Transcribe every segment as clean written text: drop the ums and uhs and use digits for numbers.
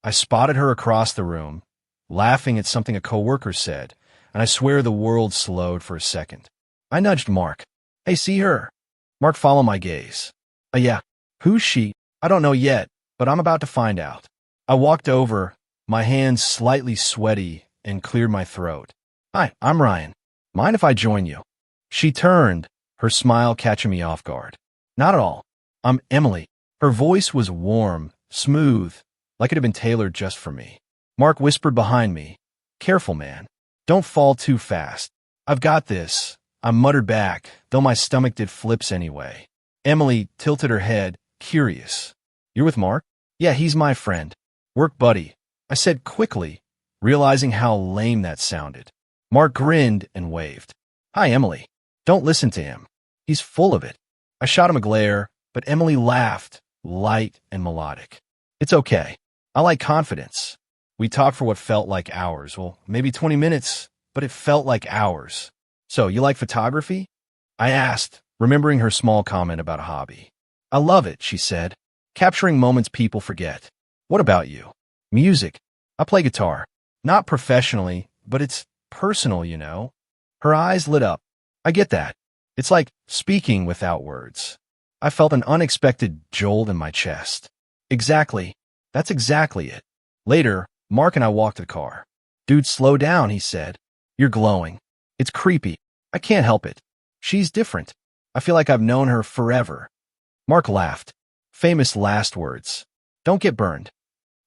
I spotted her across the room, laughing at something a coworker said, and I swear the world slowed for a second. I nudged Mark. Hey, see her? Mark followed my gaze. Yeah. Who's she? I don't know yet, but I'm about to find out. I walked over, my hands slightly sweaty, and cleared my throat. Hi, I'm Ryan. Mind if I join you? She turned, her smile catching me off guard. Not at all. I'm Emily. Her voice was warm, smooth, like it had been tailored just for me. Mark whispered behind me. Careful, man. Don't fall too fast. I've got this. I muttered back, though my stomach did flips anyway. Emily tilted her head, curious. You're with Mark? Yeah, he's my friend. Work buddy, I said quickly, realizing how lame that sounded. Mark grinned and waved. Hi, Emily. Don't listen to him. He's full of it. I shot him a glare, but Emily laughed, light and melodic. It's okay. I like confidence. We talked for what felt like hours. Well, maybe 20 minutes, but it felt like hours. So, you like photography? I asked, remembering her small comment about a hobby. I love it, she said. Capturing moments people forget. What about you? Music. I play guitar. Not professionally, but it's personal, you know. Her eyes lit up. I get that. It's like speaking without words. I felt an unexpected jolt in my chest. Exactly. That's exactly it. Later, Mark and I walked to the car. Dude, slow down, he said. You're glowing. It's creepy. I can't help it. She's different. I feel like I've known her forever. Mark laughed. Famous last words. Don't get burned.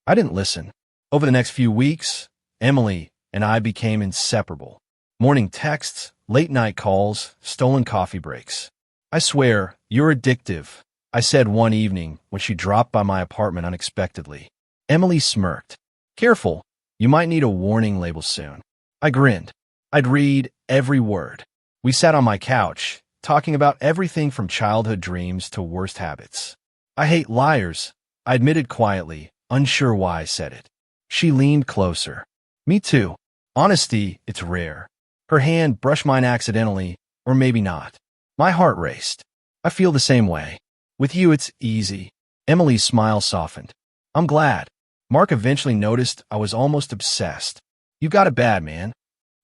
I didn't listen. Over the next few weeks, Emily and I became inseparable. Morning texts, late-night calls, stolen coffee breaks. I swear, you're addictive, I said one evening when she dropped by my apartment unexpectedly. Emily smirked. Careful, you might need a warning label soon. I grinned. I'd read every word. We sat on my couch, talking about everything from childhood dreams to worst habits. I hate liars, I admitted quietly, unsure why I said it. She leaned closer. Me too. Honesty, it's rare. Her hand brushed mine accidentally, or maybe not. My heart raced. I feel the same way. With you, it's easy. Emily's smile softened. I'm glad. Mark eventually noticed I was almost obsessed. You got it bad, man.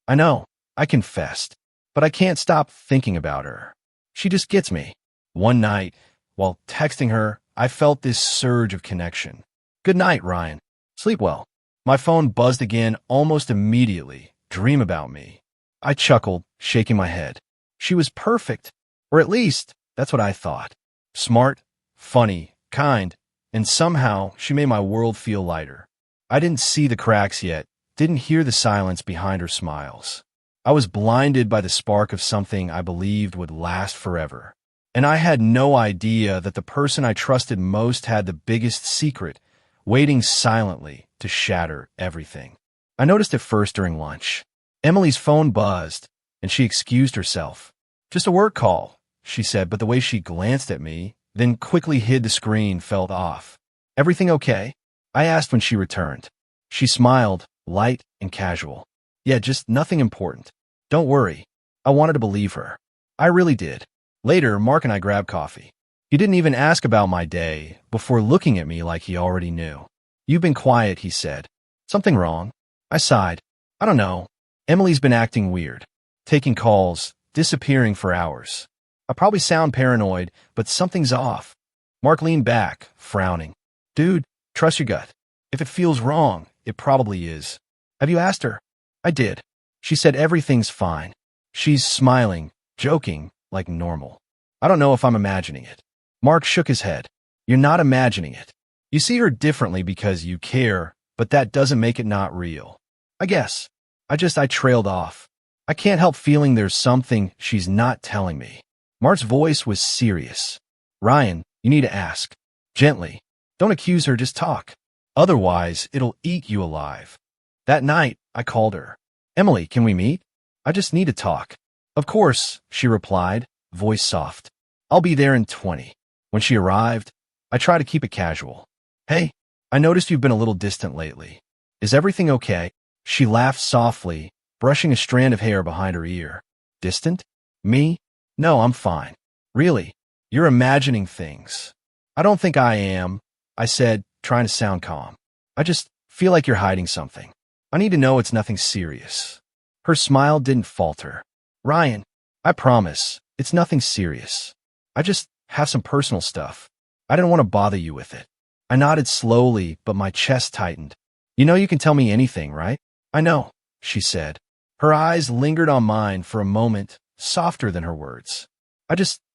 I know, I confessed. But I can't stop thinking about her. She just gets me. One night, while texting her, I felt this surge of connection. Good night, Ryan. Sleep well. My phone buzzed again almost immediately. Dream about me. I chuckled, shaking my head. She was perfect. Or at least, that's what I thought. Smart, funny, kind, and somehow she made my world feel lighter. I didn't see the cracks yet, didn't hear the silence behind her smiles. I was blinded by the spark of something I believed would last forever. And I had no idea that the person I trusted most had the biggest secret, waiting silently to shatter everything. I noticed it first during lunch. Emily's phone buzzed, and she excused herself. Just a work call, she said, but the way she glanced at me, then quickly hid the screen, felt off. Everything okay? I asked when she returned. She smiled, light and casual. Yeah, just nothing important. Don't worry. I wanted to believe her. I really did. Later, Mark and I grabbed coffee. He didn't even ask about my day before looking at me like he already knew. You've been quiet, he said. Something wrong? I sighed. I don't know. Emily's been acting weird. Taking calls, disappearing for hours. I probably sound paranoid, but something's off. Mark leaned back, frowning. Dude, trust your gut. If it feels wrong, it probably is. Have you asked her? I did. She said everything's fine. She's smiling, joking, like normal. I don't know if I'm imagining it. Mark shook his head. You're not imagining it. You see her differently because you care, but that doesn't make it not real. I guess. I trailed off. I can't help feeling there's something she's not telling me. Mark's voice was serious. Ryan, you need to ask. Gently. Don't accuse her, just talk. Otherwise, it'll eat you alive. That night, I called her. Emily, can we meet? I just need to talk. Of course, she replied, voice soft. I'll be there in 20. When she arrived, I tried to keep it casual. Hey, I noticed you've been a little distant lately. Is everything okay? She laughed softly, brushing a strand of hair behind her ear. Distant? Me? No, I'm fine. Really? You're imagining things. I don't think I am, I said, trying to sound calm. I just Feel like you're hiding something. I need to know it's nothing serious. Her smile didn't falter. Ryan, I promise, it's nothing serious. I just have some personal stuff. I didn't want to bother you with it. I nodded slowly, but my chest tightened. You know you can tell me anything, right? I know, she said. Her eyes lingered on mine for a moment, softer than her words.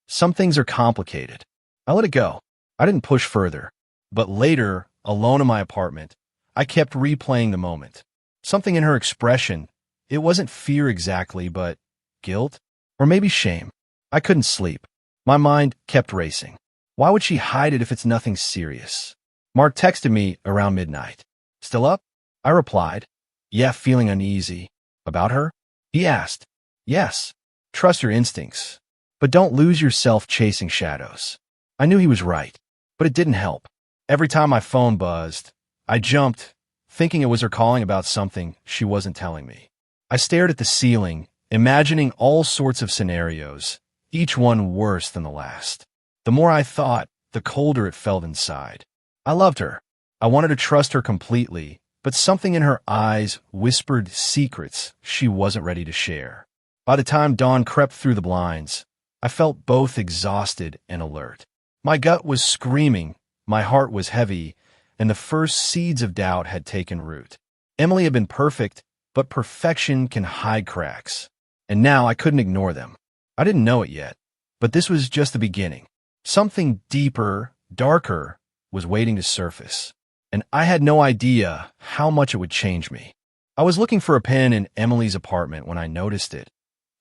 Some things are complicated. I let it go. I didn't push further. But later, alone in my apartment, I kept replaying the moment. Something in her expression, it wasn't fear exactly, but guilt? Or maybe shame. I couldn't sleep. My mind kept racing. Why would she hide it if it's nothing serious? Mark texted me around midnight. Still up? I replied. Yeah, feeling uneasy. About her? He asked. Yes. Trust your instincts. But don't lose yourself chasing shadows. I knew he was right, but it didn't help. Every time my phone buzzed, I jumped, thinking it was her calling about something she wasn't telling me. I stared at the ceiling, imagining all sorts of scenarios, each one worse than the last. The more I thought, the colder it felt inside. I loved her. I wanted to trust her completely, but something in her eyes whispered secrets she wasn't ready to share. By the time dawn crept through the blinds, I felt both exhausted and alert. My gut was screaming, my heart was heavy, and the first seeds of doubt had taken root. Emily had been perfect, but perfection can hide cracks. And now I couldn't ignore them. I didn't know it yet, but this was just the beginning. Something deeper, darker, was waiting to surface. And I had no idea how much it would change me. I was looking for a pen in Emily's apartment when I noticed it.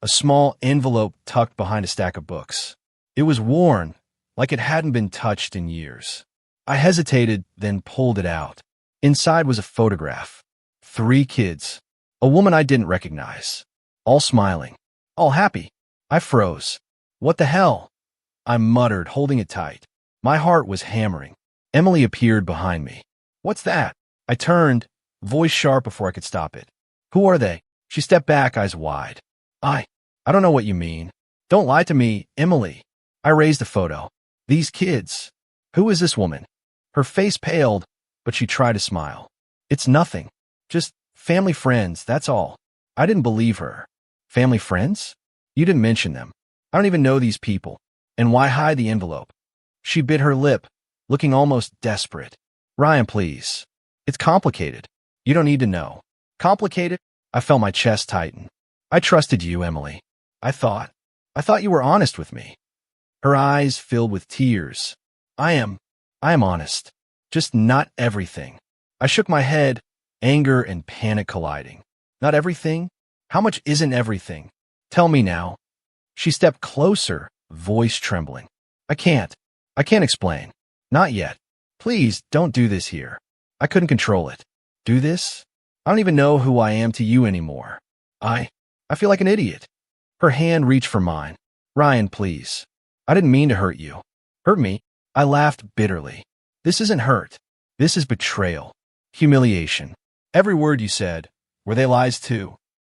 A small envelope tucked behind a stack of books. It was worn, like it hadn't been touched in years. I hesitated, then pulled it out. Inside was a photograph. 3 kids. A woman I didn't recognize. All smiling. All happy. I froze. What the hell? I muttered, holding it tight. My heart was hammering. Emily appeared behind me. What's that? I turned, voice sharp before I could stop it. Who are they? She stepped back, eyes wide. I don't know what you mean. Don't lie to me, Emily. I raised the photo. These kids. Who is this woman? Her face paled, but she tried to smile. It's nothing. Just family friends, that's all. I didn't believe her. Family friends? You didn't mention them. I don't even know these people. And why hide the envelope? She bit her lip, looking almost desperate. Ryan, please. It's complicated. You don't need to know. Complicated? I felt my chest tighten. I trusted you, Emily. I thought you were honest with me. Her eyes filled with tears. I am honest. Just not everything. I shook my head, anger and panic colliding. Not everything? How much isn't everything? Tell me now. She stepped closer, voice trembling. I can't explain. Not yet. Please don't do this here. I couldn't control it. Do this? I don't even know who I am to you anymore. I feel like an idiot. Her hand reached for mine. Ryan, please. I didn't mean to hurt you. Hurt me? I laughed bitterly. This isn't hurt. This is betrayal. Humiliation. Every word you said. Were they lies too?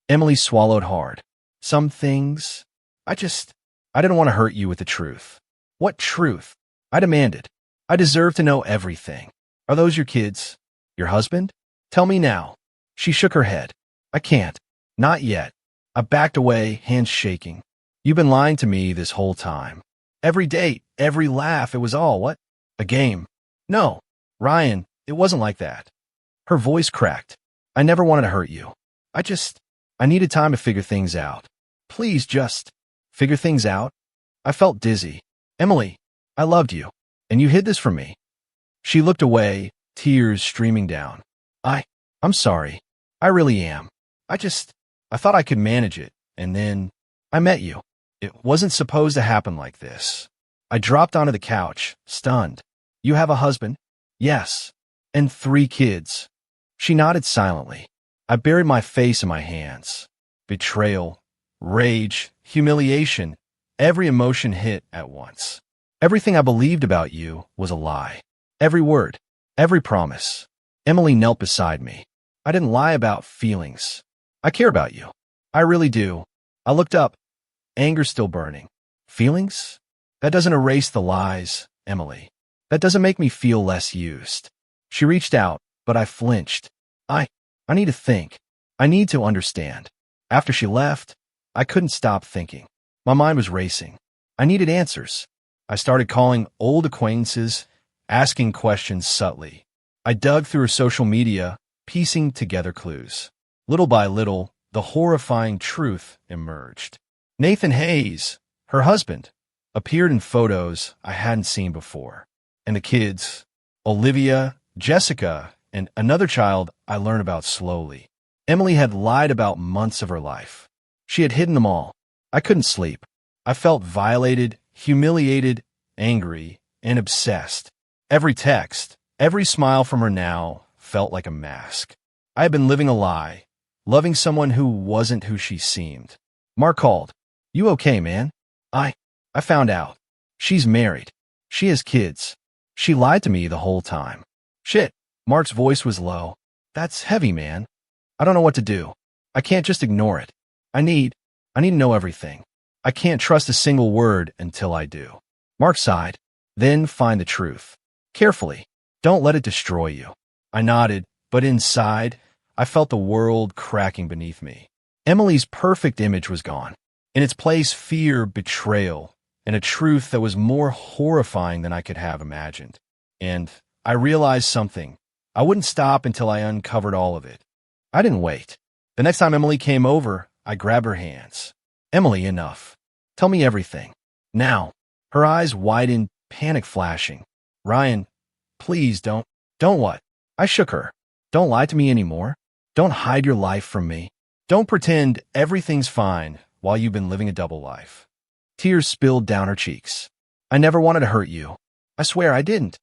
Emily swallowed hard. Some things. I didn't want to hurt you with the truth. What truth? I demanded. I deserve to know everything. Are those your kids? Your husband? Tell me now. She shook her head. I can't. Not yet. I backed away, hands shaking. You've been lying to me this whole time. Every date, every laugh, it was all, what? A game. No, Ryan, it wasn't like that. Her voice cracked. I never wanted to hurt you. I needed time to figure things out. Please just figure things out. I felt dizzy. Emily, I loved you, and you hid this from me. She looked away, tears streaming down. I'm sorry. I really am. I thought I could manage it, and then I met you. It wasn't supposed to happen like this. I dropped onto the couch, stunned. You have a husband? Yes. And 3 kids. She nodded silently. I buried my face in my hands. Betrayal, rage, humiliation, every emotion hit at once. Everything I believed about you was a lie. Every word, every promise. Emily knelt beside me. I didn't lie about feelings. I care about you. I really do. I looked up, anger still burning. Feelings? That doesn't erase the lies, Emily. That doesn't make me feel less used. She reached out, but I flinched. I need to think. I need to understand. After she left, I couldn't stop thinking. My mind was racing. I needed answers. I started calling old acquaintances, asking questions subtly. I dug through her social media, piecing together clues. Little by little, the horrifying truth emerged. Nathan Hayes, her husband, appeared in photos I hadn't seen before. And the kids, Olivia, Jessica, and another child I learned about slowly. Emily had lied about months of her life. She had hidden them all. I couldn't sleep. I felt violated, humiliated, angry, and obsessed. Every text, every smile from her now felt like a mask. I had been living a lie, loving someone who wasn't who she seemed. Mark called. "You okay, man?" I found out. She's married. She has kids. She lied to me the whole time. Shit. Mark's voice was low. That's heavy, man. I don't know what to do. I can't just ignore it. I need to know everything. I can't trust a single word until I do. Mark sighed. Then find the truth. Carefully. Don't let it destroy you. I nodded, but inside, I felt the world cracking beneath me. Emily's perfect image was gone. In its place, fear, betrayal, and a truth that was more horrifying than I could have imagined. And I realized something. I wouldn't stop until I uncovered all of it. I didn't wait. The next time Emily came over, I grabbed her hands. "Emily, enough. Tell me everything. Now." Her eyes widened, panic flashing. "Ryan, please don't what?" I shook her. "Don't lie to me anymore. Don't hide your life from me. Don't pretend everything's fine while you've been living a double life." Tears spilled down her cheeks. "I never wanted to hurt you. I swear I didn't.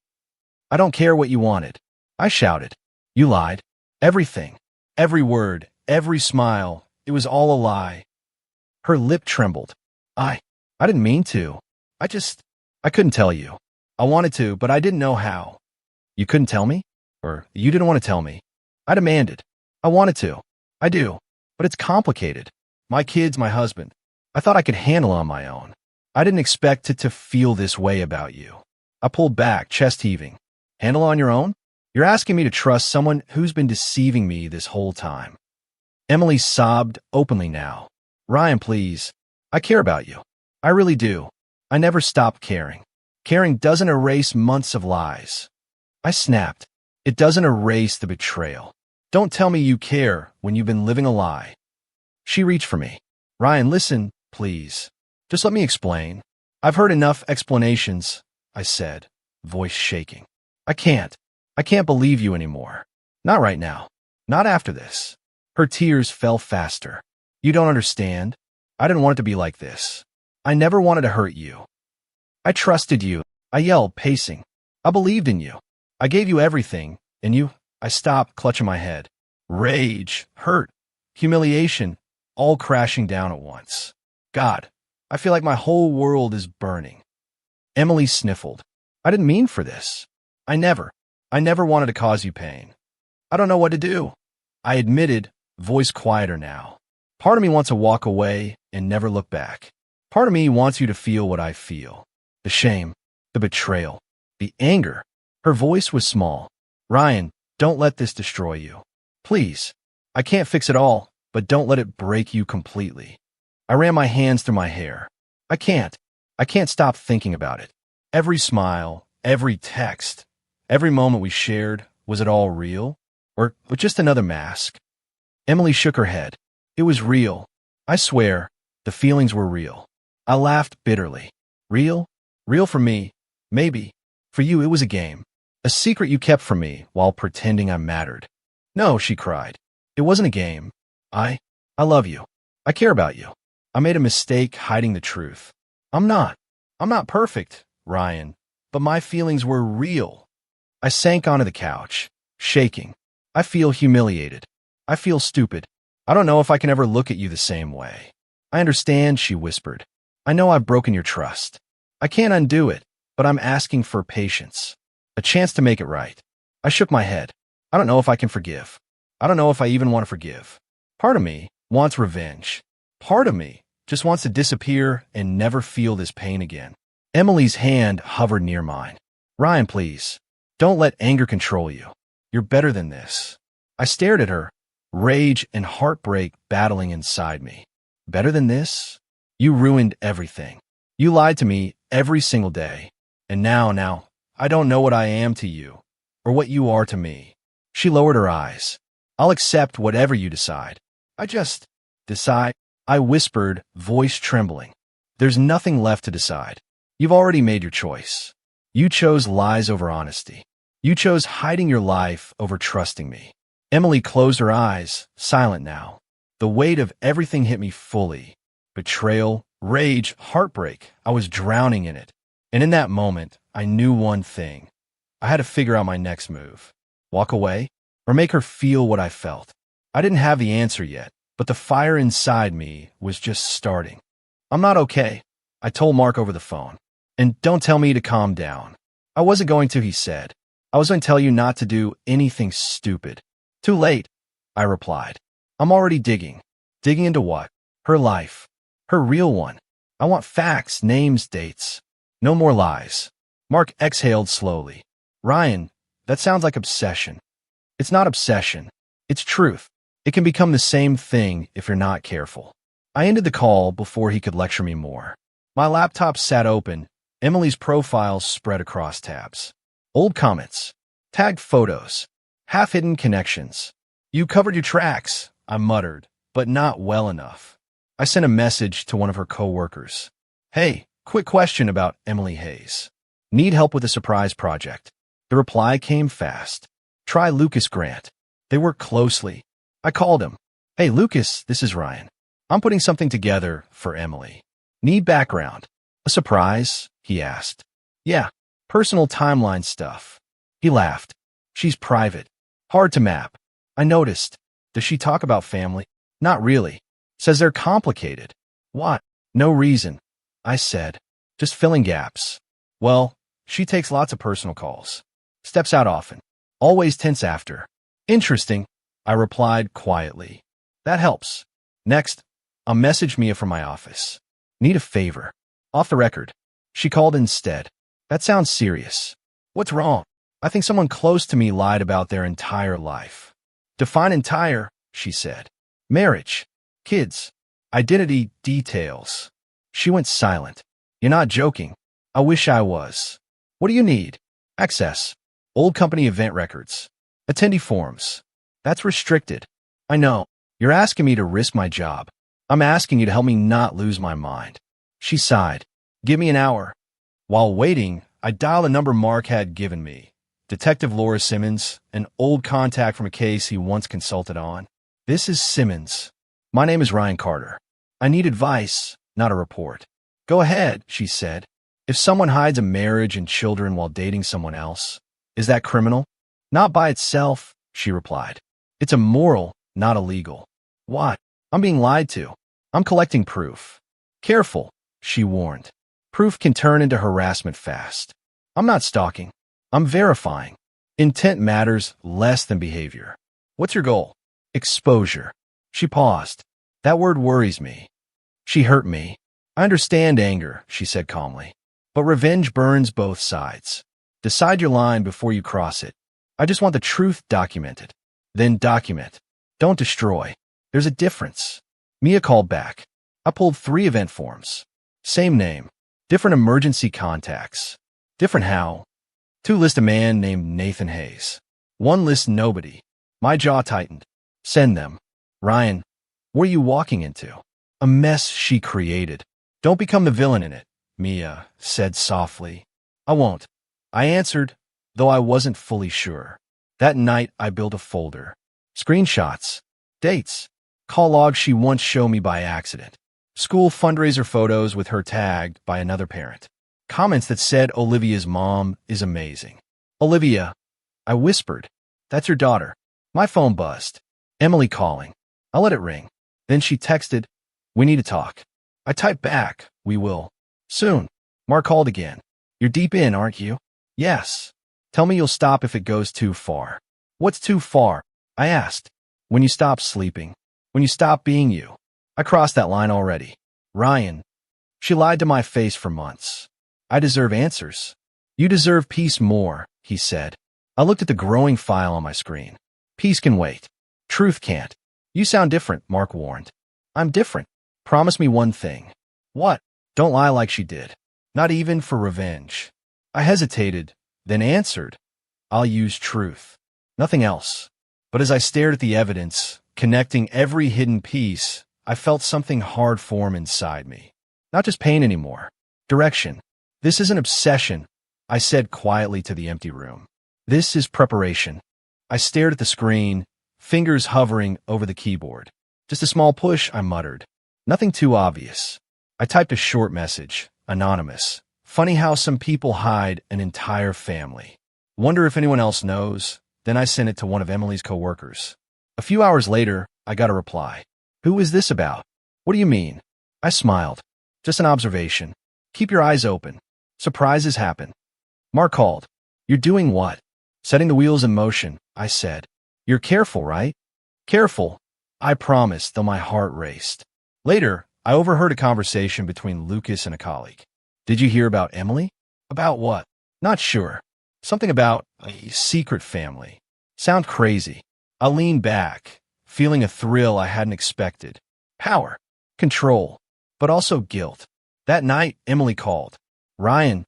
I don't care what you wanted." I shouted. "You lied. Everything. Every word. Every smile. It was all a lie." Her lip trembled. I didn't mean to. I couldn't tell you. I wanted to, but I didn't know how." "You couldn't tell me? Or you didn't want to tell me?" I demanded. "I wanted to. I do. But it's complicated. My kids, my husband. I thought I could handle on my own. I didn't expect it to feel this way about you." I pulled back, chest heaving. "Handle on your own? You're asking me to trust someone who's been deceiving me this whole time." Emily sobbed openly now. "Ryan, please. I care about you. I really do. I never stopped caring. Caring doesn't erase months of lies." I snapped. "It doesn't erase the betrayal. Don't tell me you care when you've been living a lie." She reached for me. "Ryan, listen, please. Just let me explain." "I've heard enough explanations," I said, voice shaking. I can't believe you anymore. Not right now. Not after this." Her tears fell faster. "You don't understand. I didn't want it to be like this. I never wanted to hurt you. I trusted you." I yelled, pacing. "I believed in you. I gave you everything, and you—" I stopped, clutching my head. Rage, hurt, humiliation, all crashing down at once. God, I feel like my whole world is burning. Emily sniffled. "I didn't mean for this. I never wanted to cause you pain. I don't know what to do." I admitted, voice quieter now. "Part of me wants to walk away and never look back. Part of me wants you to feel what I feel. The shame, the betrayal, the anger." Her voice was small. "Ryan, don't let this destroy you. Please. I can't fix it all, but don't let it break you completely." I ran my hands through my hair. I can't stop thinking about it. Every smile, every text, every moment we shared, was it all real? Or just another mask? Emily shook her head. "It was real. I swear, the feelings were real." I laughed bitterly. "Real? Real for me, maybe. For you, it was a game. A secret you kept from me while pretending I mattered." "No," she cried. "It wasn't a game. I love you. I care about you. I made a mistake hiding the truth. I'm not perfect, Ryan, but my feelings were real." I sank onto the couch, shaking. "I feel humiliated. I feel stupid. I don't know if I can ever look at you the same way." "I understand," she whispered. "I know I've broken your trust. I can't undo it, but I'm asking for patience. A chance to make it right." I shook my head. "I don't know if I can forgive. I don't know if I even want to forgive. Part of me wants revenge. Part of me just wants to disappear and never feel this pain again." Emily's hand hovered near mine. "Ryan, please. Don't let anger control you. You're better than this. I stared at her, rage and heartbreak battling inside me. Better than this? You ruined everything. You lied to me every single day. And now, I don't know what I am to you, or what you are to me. She lowered her eyes. I'll accept whatever you decide. I just decide, I whispered, voice trembling. There's nothing left to decide. You've already made your choice. You chose lies over honesty. You chose hiding your life over trusting me. Emily closed her eyes, silent now. The weight of everything hit me fully. Betrayal, rage, heartbreak. I was drowning in it. And in that moment, I knew one thing. I had to figure out my next move. Walk away, or make her feel what I felt. I didn't have the answer yet, but the fire inside me was just starting. I'm not okay, I told Mark over the phone. And don't tell me to calm down. I wasn't going to, he said. I was going to tell you not to do anything stupid. Too late, I replied. I'm already digging. Digging into what? Her life. Her real one. I want facts, names, dates. No more lies. Mark exhaled slowly. Ryan, that sounds like obsession. It's not obsession. It's truth. It can become the same thing if you're not careful. I ended the call before he could lecture me more. My laptop sat open. Emily's profile spread across tabs. Old comments. Tagged photos. Half-hidden connections. You covered your tracks, I muttered, but not well enough. I sent a message to one of her co-workers. Hey, quick question about Emily Hayes. Need help with a surprise project. The reply came fast. Try Lucas Grant. They work closely. I called him. Hey, Lucas, this is Ryan. I'm putting something together for Emily. Need background. A surprise? He asked. Yeah, personal timeline stuff. He laughed. She's private. Hard to map. I noticed. Does she talk about family? Not really. Says they're complicated. What? No reason. I said. Just filling gaps. Well, she takes lots of personal calls. Steps out often. Always tense after. Interesting, I replied quietly. That helps. Next, I'll message Mia from my office. Need a favor. Off the record. She called instead. That sounds serious. What's wrong? I think someone close to me lied about their entire life. Define entire, she said. Marriage. Kids. Identity details. She went silent. You're not joking. I wish I was. What do you need? Access. Old company event records. Attendee forms. That's restricted. I know. You're asking me to risk my job. I'm asking you to help me not lose my mind. She sighed. Give me an hour. While waiting, I dialed a number Mark had given me. Detective Laura Simmons, an old contact from a case he once consulted on. This is Simmons. My name is Ryan Carter. I need advice, not a report. Go ahead, she said. If someone hides a marriage and children while dating someone else, is that criminal? Not by itself, she replied. It's immoral, not illegal. What? I'm being lied to. I'm collecting proof. Careful, she warned. Proof can turn into harassment fast. I'm not stalking. I'm verifying. Intent matters less than behavior. What's your goal? Exposure. She paused. That word worries me. She hurt me. I understand anger, she said calmly. But revenge burns both sides. Decide your line before you cross it. I just want the truth documented. Then document. Don't destroy. There's a difference. Mia called back. I pulled 3 event forms. Same name. Different emergency contacts. Different how. 2 list a man named Nathan Hayes. 1 list nobody. My jaw tightened. Send them. Ryan, what are you walking into? A mess she created. Don't become the villain in it, Mia said softly. I won't. I answered, though I wasn't fully sure. That night, I built a folder. Screenshots. Dates. Call logs she once showed me by accident. School fundraiser photos with her tagged by another parent. Comments that said Olivia's mom is amazing. Olivia, I whispered. That's your daughter. My phone buzzed. Emily calling. I let it ring. Then she texted, we need to talk. I typed back, we will. Soon. Mark called again. You're deep in, aren't you? Yes. Tell me you'll stop if it goes too far. What's too far? I asked. When you stop sleeping. When you stop being you. I crossed that line already. Ryan. She lied to my face for months. I deserve answers. You deserve peace more, he said. I looked at the growing file on my screen. Peace can wait. Truth can't. You sound different, Mark warned. I'm different. Promise me one thing. What? Don't lie like she did. Not even for revenge. I hesitated, then answered. I'll use truth. Nothing else. But as I stared at the evidence, connecting every hidden piece, I felt something hard form inside me. Not just pain anymore. Direction. This isn't obsession, I said quietly to the empty room. This is preparation. I stared at the screen, fingers hovering over the keyboard. Just a small push, I muttered. Nothing too obvious. I typed a short message, anonymous. Funny how some people hide an entire family. Wonder if anyone else knows. Then I sent it to one of Emily's coworkers. A few hours later, I got a reply. Who is this about? What do you mean? I smiled. Just an observation. Keep your eyes open. Surprises happen. Mark called. You're doing what? Setting the wheels in motion, I said. You're careful, right? Careful. I promised, though my heart raced. Later, I overheard a conversation between Lucas and a colleague. Did you hear about Emily? About what? Not sure. Something about a secret family. Sound crazy. I leaned back, feeling a thrill I hadn't expected. Power. Control. But also guilt. That night, Emily called. Ryan,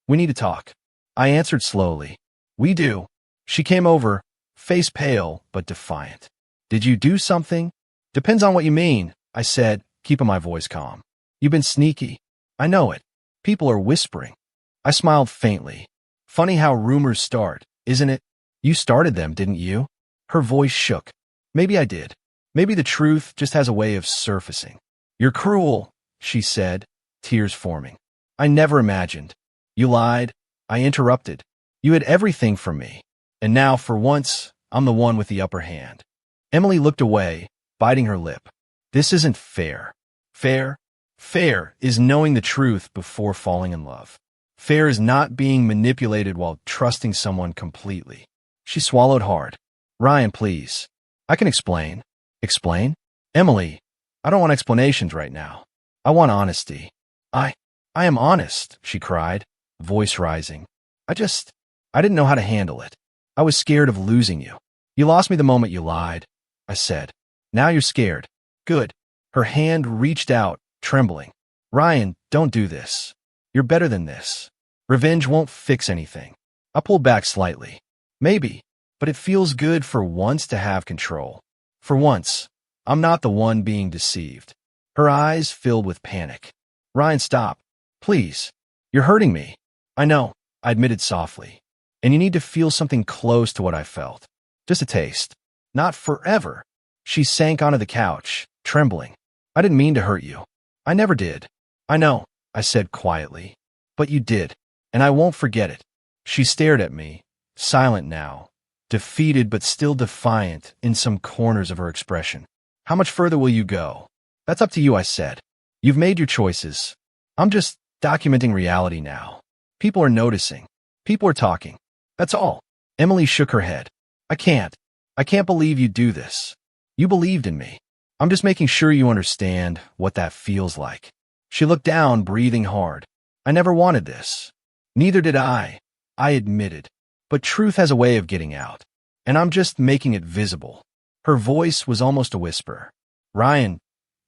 we need to talk. I answered slowly. We do. She came over, face pale but defiant. Did you do something? Depends on what you mean, I said, keeping my voice calm. You've been sneaky. I know it. People are whispering. I smiled faintly. Funny how rumors start, isn't it? You started them, didn't you? Her voice shook. Maybe I did. Maybe the truth just has a way of surfacing. You're cruel, she said, tears forming. I never imagined. You lied. I interrupted. You had everything from me. And now, for once, I'm the one with the upper hand. Emily looked away, biting her lip. This isn't fair. Fair? Fair is knowing the truth before falling in love. Fair is not being manipulated while trusting someone completely. She swallowed hard. Ryan, please. I can explain. Explain? Emily, I don't want explanations right now. I want honesty. I am honest, she cried, voice rising. I didn't know how to handle it. I was scared of losing you. You lost me the moment you lied, I said. Now you're scared. Good. Her hand reached out, trembling. Ryan, don't do this. You're better than this. Revenge won't fix anything. I pulled back slightly. Maybe, but it feels good for once to have control. For once, I'm not the one being deceived. Her eyes filled with panic. Ryan, stop. Please. You're hurting me. I know, I admitted softly. And you need to feel something close to what I felt. Just a taste. Not forever. She sank onto the couch, trembling. I didn't mean to hurt you. I never did. I know, I said quietly. But you did. And I won't forget it. She stared at me, silent now, defeated but still defiant in some corners of her expression. How much further will you go? That's up to you, I said. You've made your choices. I'm just documenting reality now. People are noticing. People are talking. That's all. Emily shook her head. I can't believe you do this. You believed in me. I'm just making sure you understand what that feels like. She looked down, breathing hard. I never wanted this. Neither did I admitted. But truth has a way of getting out. And I'm just making it visible. Her voice was almost a whisper. Ryan,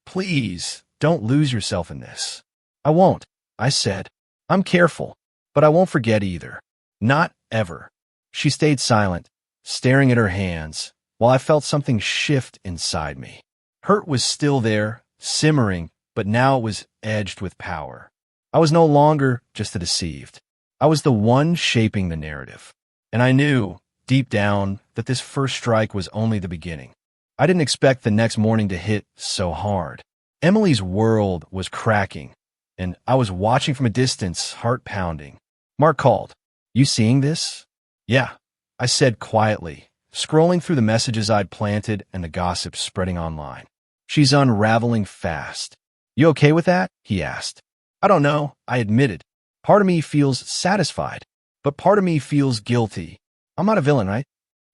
please, don't lose yourself in this. I won't, I said. I'm careful, but I won't forget either. Not ever. She stayed silent, staring at her hands, while I felt something shift inside me. Hurt was still there, simmering, but now it was edged with power. I was no longer just the deceived. I was the one shaping the narrative. And I knew, deep down, that this first strike was only the beginning. I didn't expect the next morning to hit so hard. Emily's world was cracking, and I was watching from a distance, heart pounding. Mark called. You seeing this? Yeah, I said quietly, scrolling through the messages I'd planted and the gossip spreading online. She's unraveling fast. You okay with that? He asked. I don't know, I admitted. Part of me feels satisfied, but part of me feels guilty. I'm not a villain, right?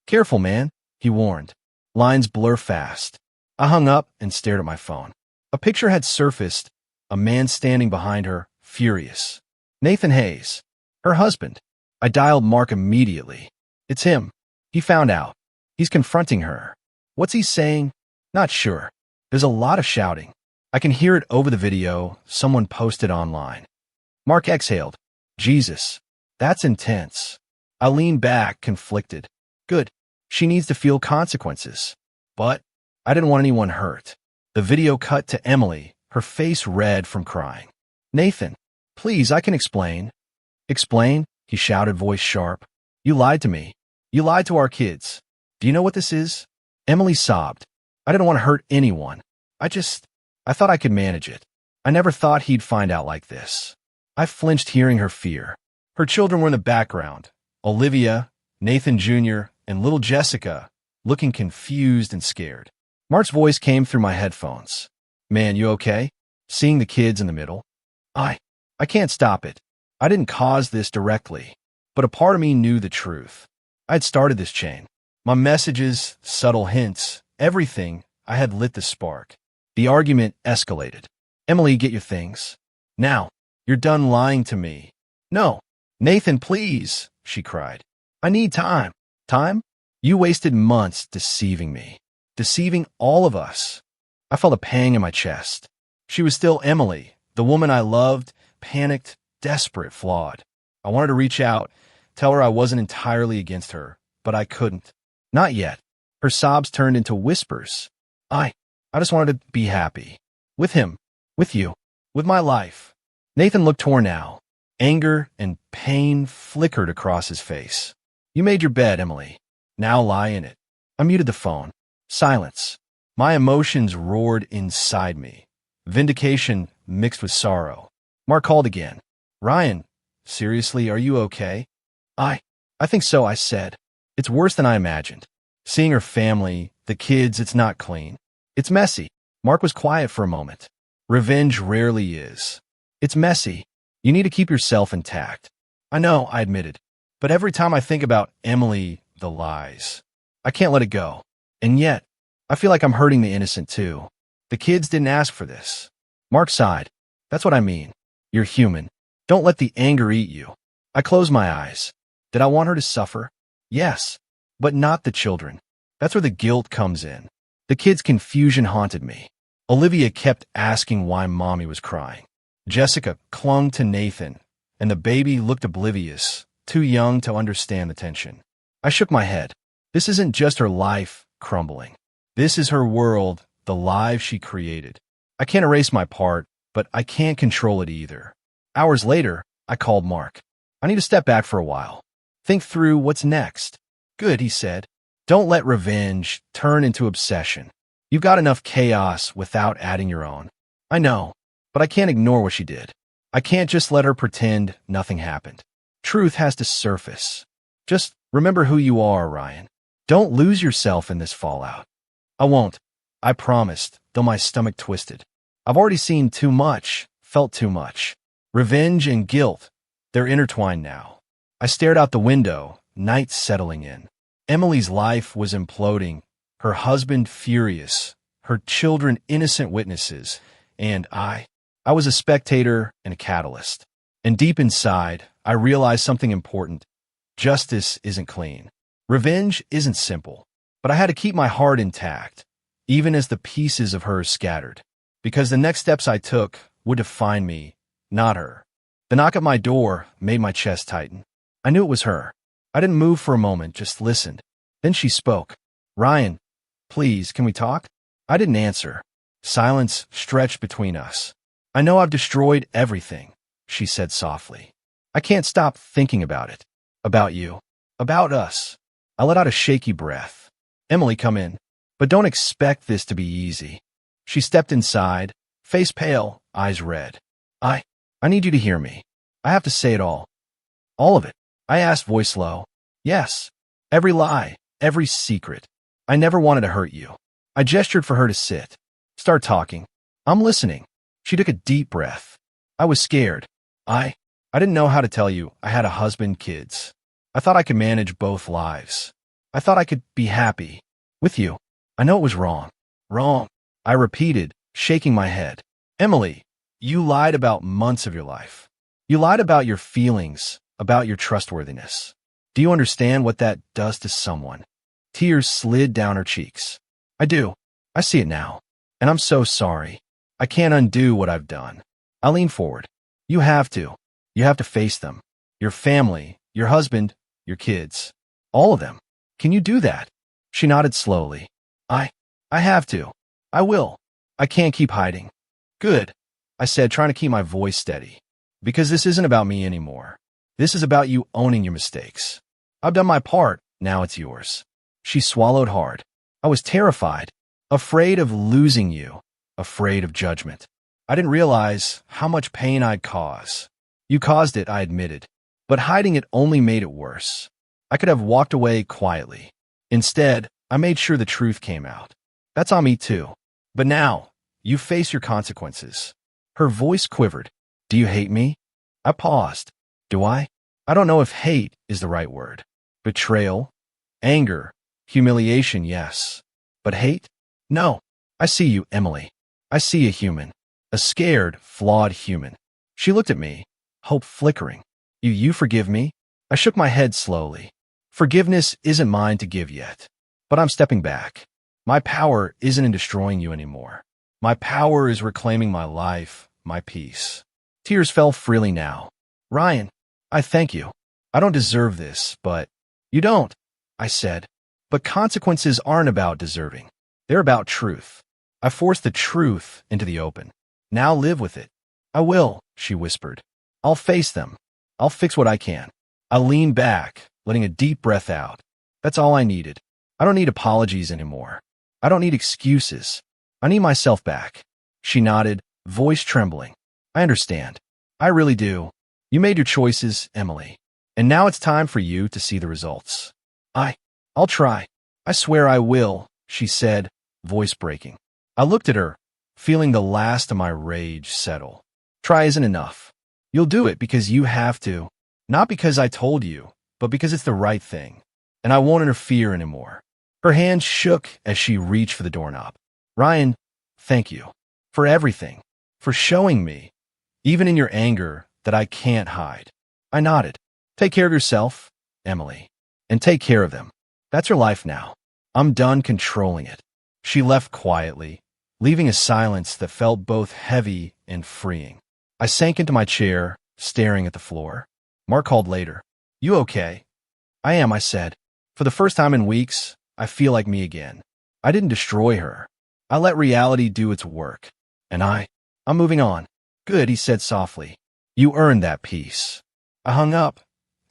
Careful, man, he warned. Lines blur fast. I hung up and stared at my phone. A picture had surfaced, a man standing behind her, furious. Nathan Hayes, her husband. I dialed Mark immediately. It's him. He found out. He's confronting her. What's he saying? Not sure. There's a lot of shouting. I can hear it over the video someone posted online. Mark exhaled. Jesus, that's intense. I leaned back, conflicted. Good. She needs to feel consequences. But I didn't want anyone hurt. The video cut to Emily, her face red from crying. Nathan, please, I can explain. Explain? He shouted, voice sharp. You lied to me. You lied to our kids. Do you know what this is? Emily sobbed. I didn't want to hurt anyone. I thought I could manage it. I never thought he'd find out like this. I flinched hearing her fear. Her children were in the background. Olivia, Nathan Jr., and little Jessica, looking confused and scared. Mark's voice came through my headphones. Man, you okay? Seeing the kids in the middle. I can't stop it. I didn't cause this directly, but a part of me knew the truth. I had started this chain. My messages, subtle hints, everything, I had lit the spark. The argument escalated. Emily, get your things. Now, you're done lying to me. No, Nathan, please, she cried. I need time. Time? You wasted months deceiving me. Deceiving all of us. I felt a pang in my chest. She was still Emily, the woman I loved, panicked, desperate, flawed. I wanted to reach out, tell her I wasn't entirely against her, but I couldn't. Not yet. Her sobs turned into whispers. I just wanted to be happy. With him. With you. With my life. Nathan looked torn now. Anger and pain flickered across his face. You made your bed, Emily. Now lie in it. I muted the phone. Silence. My emotions roared inside me. Vindication mixed with sorrow. Mark called again. Ryan, seriously, are you okay? I think so, I said. It's worse than I imagined. Seeing her family, the kids, it's not clean. It's messy. Mark was quiet for a moment. Revenge rarely is. It's messy. You need to keep yourself intact. I know, I admitted. But every time I think about Emily, the lies, I can't let it go. And yet, I feel like I'm hurting the innocent too. The kids didn't ask for this. Mark sighed. That's what I mean. You're human. Don't let the anger eat you. I closed my eyes. Did I want her to suffer? Yes, but not the children. That's where the guilt comes in. The kids' confusion haunted me. Olivia kept asking why Mommy was crying. Jessica clung to Nathan, and the baby looked oblivious, too young to understand the tension. I shook my head. This isn't just her life crumbling. This is her world, the lives she created. I can't erase my part, but I can't control it either. Hours later, I called Mark. I need to step back for a while. Think through what's next. Good, he said. Don't let revenge turn into obsession. You've got enough chaos without adding your own. I know, but I can't ignore what she did. I can't just let her pretend nothing happened. Truth has to surface. Just remember who you are, Ryan. Don't lose yourself in this fallout. I won't. I promised, though my stomach twisted. I've already seen too much, felt too much. Revenge and guilt, they're intertwined now. I stared out the window, night settling in. Emily's life was imploding, her husband furious, her children innocent witnesses, and I was a spectator and a catalyst. And deep inside, I realized something important. Justice isn't clean. Revenge isn't simple. But I had to keep my heart intact, even as the pieces of her scattered. Because the next steps I took would define me, not her. The knock at my door made my chest tighten. I knew it was her. I didn't move for a moment, just listened. Then she spoke. Ryan, please, can we talk? I didn't answer. Silence stretched between us. I know I've destroyed everything, she said softly. I can't stop thinking about it. About you. About us. I let out a shaky breath. Emily, come in. But don't expect this to be easy. She stepped inside, face pale, eyes red. I need you to hear me. I have to say it all. All of it. I asked, voice low. Yes. Every lie, every secret. I never wanted to hurt you. I gestured for her to sit. Start talking. I'm listening. She took a deep breath. I was scared. I didn't know how to tell you I had a husband, kids. I thought I could manage both lives. I thought I could be happy. With you. I know it was wrong. Wrong. I repeated, shaking my head. Emily, you lied about months of your life. You lied about your feelings, about your trustworthiness. Do you understand what that does to someone? Tears slid down her cheeks. I do. I see it now. And I'm so sorry. I can't undo what I've done. I lean forward. You have to. You have to face them. Your family, your husband, your kids. All of them. Can you do that? She nodded slowly. I have to. I will. I can't keep hiding. Good, I said, trying to keep my voice steady. Because this isn't about me anymore. This is about you owning your mistakes. I've done my part, now it's yours. She swallowed hard. I was terrified, afraid of losing you, afraid of judgment. I didn't realize how much pain I'd cause. You caused it, I admitted, but hiding it only made it worse. I could have walked away quietly. Instead, I made sure the truth came out. That's on me too. But now, you face your consequences. Her voice quivered. Do you hate me? I paused. Do I? I don't know if hate is the right word. Betrayal, anger, humiliation, yes. But hate? No. I see you, Emily. I see a human. A scared, flawed human. She looked at me, hope flickering. You forgive me? I shook my head slowly. Forgiveness isn't mine to give yet. But I'm stepping back. My power isn't in destroying you anymore. My power is reclaiming my life, my peace. Tears fell freely now. Ryan, I thank you. I don't deserve this, but... You don't, I said. But consequences aren't about deserving. They're about truth. I forced the truth into the open. Now live with it. I will, she whispered. I'll face them. I'll fix what I can. I leaned back, letting a deep breath out. That's all I needed. I don't need apologies anymore. I don't need excuses. I need myself back. She nodded, voice trembling. I understand. I really do. You made your choices, Emily. And now it's time for you to see the results. I'll try. I swear I will, she said, voice breaking. I looked at her, feeling the last of my rage settle. Try isn't enough. You'll do it because you have to. Not because I told you, but because it's the right thing. And I won't interfere anymore. Her hand shook as she reached for the doorknob. Ryan, thank you. For everything. For showing me, even in your anger, that I can't hide. I nodded. Take care of yourself, Emily. And take care of them. That's your life now. I'm done controlling it. She left quietly, leaving a silence that felt both heavy and freeing. I sank into my chair, staring at the floor. Mark called later. You okay? I am, I said. For the first time in weeks, I feel like me again. I didn't destroy her. I let reality do its work. And I'm moving on. Good, he said softly. You earned that peace. I hung up,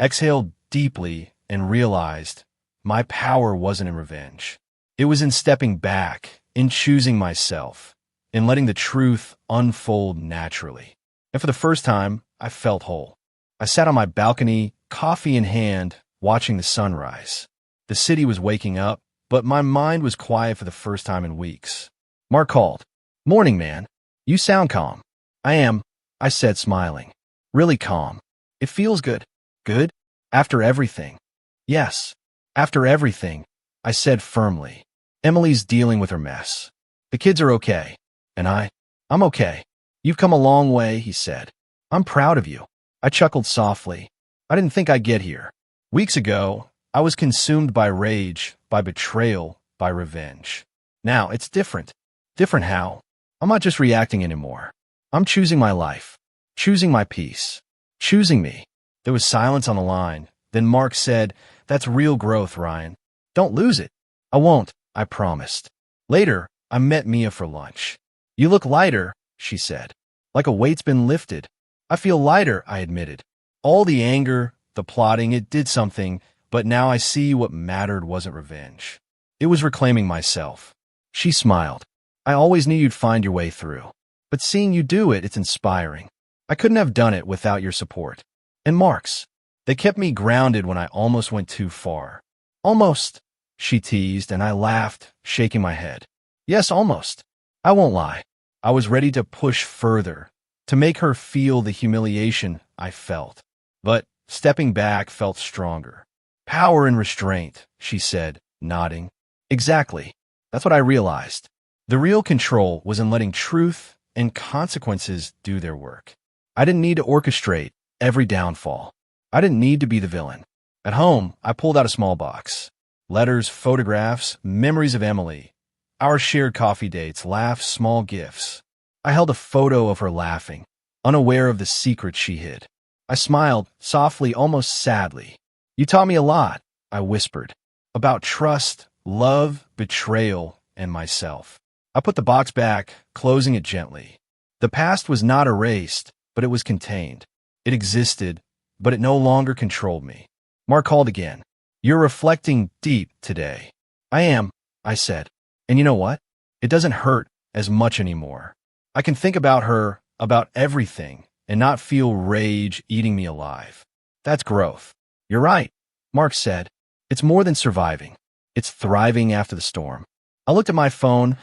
exhaled deeply, and realized my power wasn't in revenge. It was in stepping back, in choosing myself, in letting the truth unfold naturally. And for the first time, I felt whole. I sat on my balcony, coffee in hand, watching the sunrise. The city was waking up, but my mind was quiet for the first time in weeks. Mark called. Morning, man. You sound calm. I am, I said, smiling. Really calm. It feels good. Good? After everything. Yes. After everything, I said firmly. Emily's dealing with her mess. The kids are okay. And I'm okay. You've come a long way, he said. I'm proud of you. I chuckled softly. I didn't think I'd get here. Weeks ago, I was consumed by rage, by betrayal, by revenge. Now, it's different. Different how? I'm not just reacting anymore. I'm choosing my life. Choosing my peace. Choosing me. There was silence on the line. Then Mark said, That's real growth, Ryan. Don't lose it. I won't, I promised. Later, I met Mia for lunch. You look lighter, she said. Like a weight's been lifted. I feel lighter, I admitted. All the anger, the plotting, it did something, but now I see what mattered wasn't revenge. It was reclaiming myself. She smiled. I always knew you'd find your way through. But seeing you do it, it's inspiring. I couldn't have done it without your support. And Mark's. They kept me grounded when I almost went too far. Almost, she teased, and I laughed, shaking my head. Yes, almost. I won't lie. I was ready to push further, to make her feel the humiliation I felt. But stepping back felt stronger. Power and restraint, she said, nodding. Exactly. That's what I realized. The real control was in letting truth and consequences do their work. I didn't need to orchestrate every downfall. I didn't need to be the villain. At home, I pulled out a small box. Letters, photographs, memories of Emily. Our shared coffee dates, laughs, small gifts. I held a photo of her laughing, unaware of the secret she hid. I smiled, softly, almost sadly. You taught me a lot, I whispered, about trust, love, betrayal, and myself. I put the box back, closing it gently. The past was not erased, but it was contained. It existed, but it no longer controlled me. Mark called again. You're reflecting deep today. I am, I said. And you know what? It doesn't hurt as much anymore. I can think about her, about everything, and not feel rage eating me alive. That's growth. You're right, Mark said. It's more than surviving. It's thriving after the storm. I looked at my phone.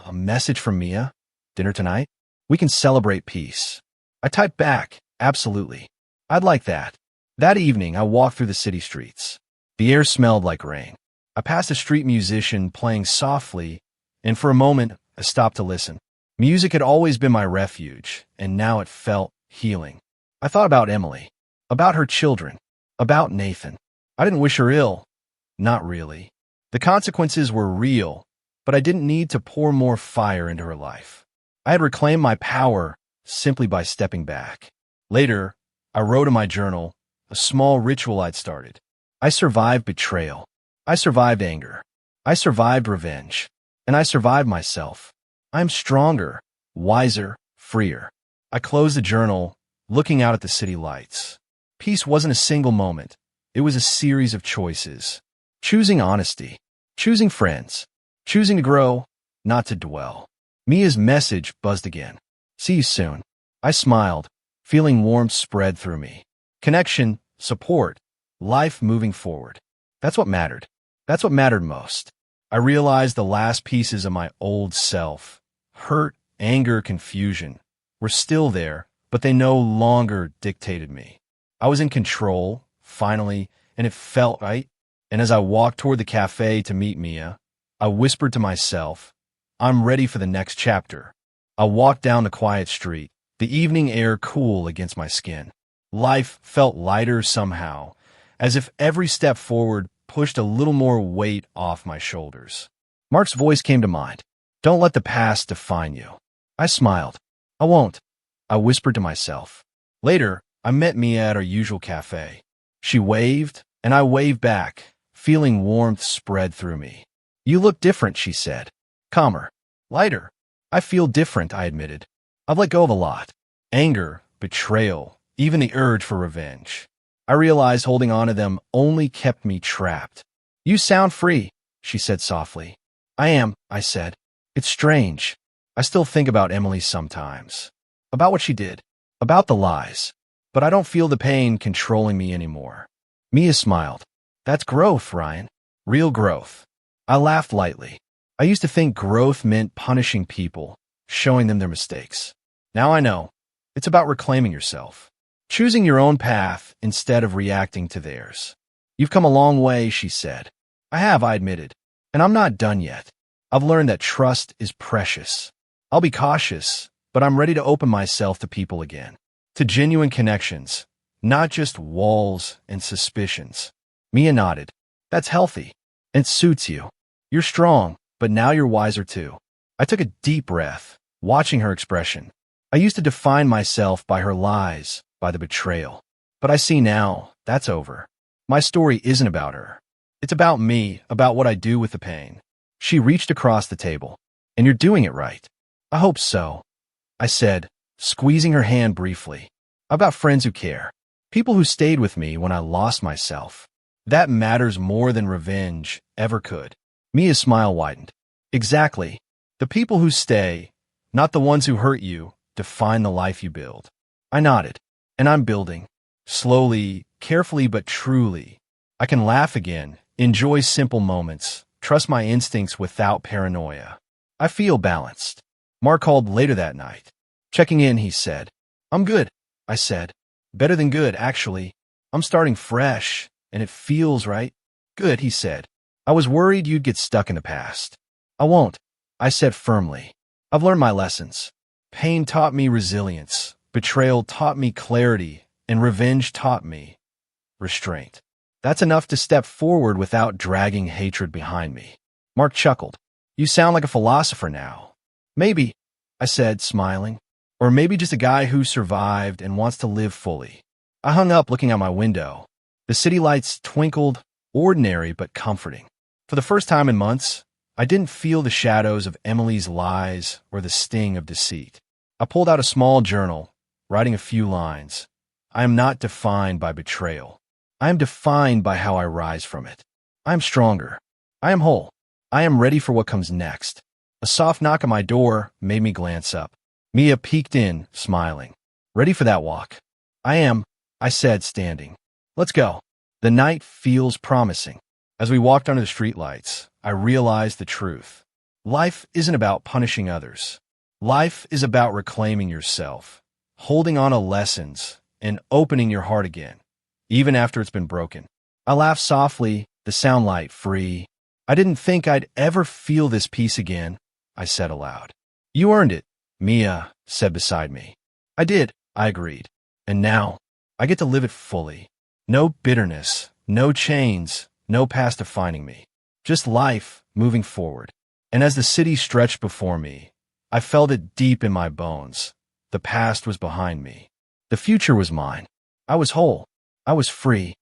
A message from Mia. Dinner tonight? We can celebrate peace. I typed back, absolutely. I'd like that. That evening, I walked through the city streets. The air smelled like rain. I passed a street musician playing softly, and for a moment, I stopped to listen. Music had always been my refuge, and now it felt healing. I thought about Emily, about her children, about Nathan. I didn't wish her ill. Not really. The consequences were real, but I didn't need to pour more fire into her life. I had reclaimed my power simply by stepping back. Later, I wrote in my journal, a small ritual I'd started. I survived betrayal. I survived anger. I survived revenge. And I survived myself. I'm stronger, wiser, freer. I closed the journal, looking out at the city lights. Peace wasn't a single moment. It was a series of choices. Choosing honesty. Choosing friends. Choosing to grow, not to dwell. Mia's message buzzed again. See you soon. I smiled, feeling warmth spread through me. Connection, support, life moving forward. That's what mattered. That's what mattered most. I realized the last pieces of my old self, hurt, anger, confusion, were still there, but they no longer dictated me. I was in control, finally, and it felt right. And as I walked toward the cafe to meet Mia, I whispered to myself, I'm ready for the next chapter. I walked down the quiet street, the evening air cool against my skin. Life felt lighter somehow, as if every step forward pushed a little more weight off my shoulders. Mark's voice came to mind. Don't let the past define you. I smiled. I won't, I whispered to myself. Later, I met Mia at our usual cafe. She waved, and I waved back, feeling warmth spread through me. You look different, she said. Calmer. Lighter. I feel different, I admitted. I've let go of a lot. Anger, betrayal, even the urge for revenge. I realized holding on to them only kept me trapped. You sound free, she said softly. I am, I said. It's strange. I still think about Emily sometimes. About what she did. About the lies. But I don't feel the pain controlling me anymore. Mia smiled. That's growth, Ryan. Real growth. I laughed lightly. I used to think growth meant punishing people, showing them their mistakes. Now I know. It's about reclaiming yourself. Choosing your own path instead of reacting to theirs. You've come a long way, she said. I have, I admitted. And I'm not done yet. I've learned that trust is precious. I'll be cautious, but I'm ready to open myself to people again. To genuine connections, not just walls and suspicions. Mia nodded. That's healthy. And suits you. You're strong, but now you're wiser too. I took a deep breath, watching her expression. I used to define myself by her lies, by the betrayal. But I see now, that's over. My story isn't about her. It's about me, about what I do with the pain. She reached across the table. And you're doing it right. I hope so, I said, squeezing her hand briefly. I've got friends who care. People who stayed with me when I lost myself. That matters more than revenge ever could. Mia's smile widened. Exactly. The people who stay, not the ones who hurt you, define the life you build. I nodded. And I'm building. Slowly, carefully, but truly. I can laugh again, enjoy simple moments, trust my instincts without paranoia. I feel balanced. Mark called later that night. Checking in, he said. I'm good, I said. Better than good, actually. I'm starting fresh, and it feels right. Good, he said. I was worried you'd get stuck in the past. I won't, I said firmly. I've learned my lessons. Pain taught me resilience. Betrayal taught me clarity, and revenge taught me restraint. That's enough to step forward without dragging hatred behind me. Mark chuckled. You sound like a philosopher now. Maybe, I said, smiling. Or maybe just a guy who survived and wants to live fully. I hung up looking out my window. The city lights twinkled, ordinary but comforting. For the first time in months, I didn't feel the shadows of Emily's lies or the sting of deceit. I pulled out a small journal, writing a few lines. I am not defined by betrayal. I am defined by how I rise from it. I am stronger. I am whole. I am ready for what comes next. A soft knock on my door made me glance up. Mia peeked in, smiling. Ready for that walk? I am, I said, standing. Let's go. The night feels promising. As we walked under the streetlights, I realized the truth. Life isn't about punishing others. Life is about reclaiming yourself, holding on to lessons, and opening your heart again, even after it's been broken. I laughed softly, the sound light free. I didn't think I'd ever feel this peace again, I said aloud. You earned it, Mia said beside me. I did, I agreed. And now, I get to live it fully. No bitterness, no chains, no past defining me. Just life moving forward. And as the city stretched before me, I felt it deep in my bones. The past was behind me. The future was mine. I was whole. I was free.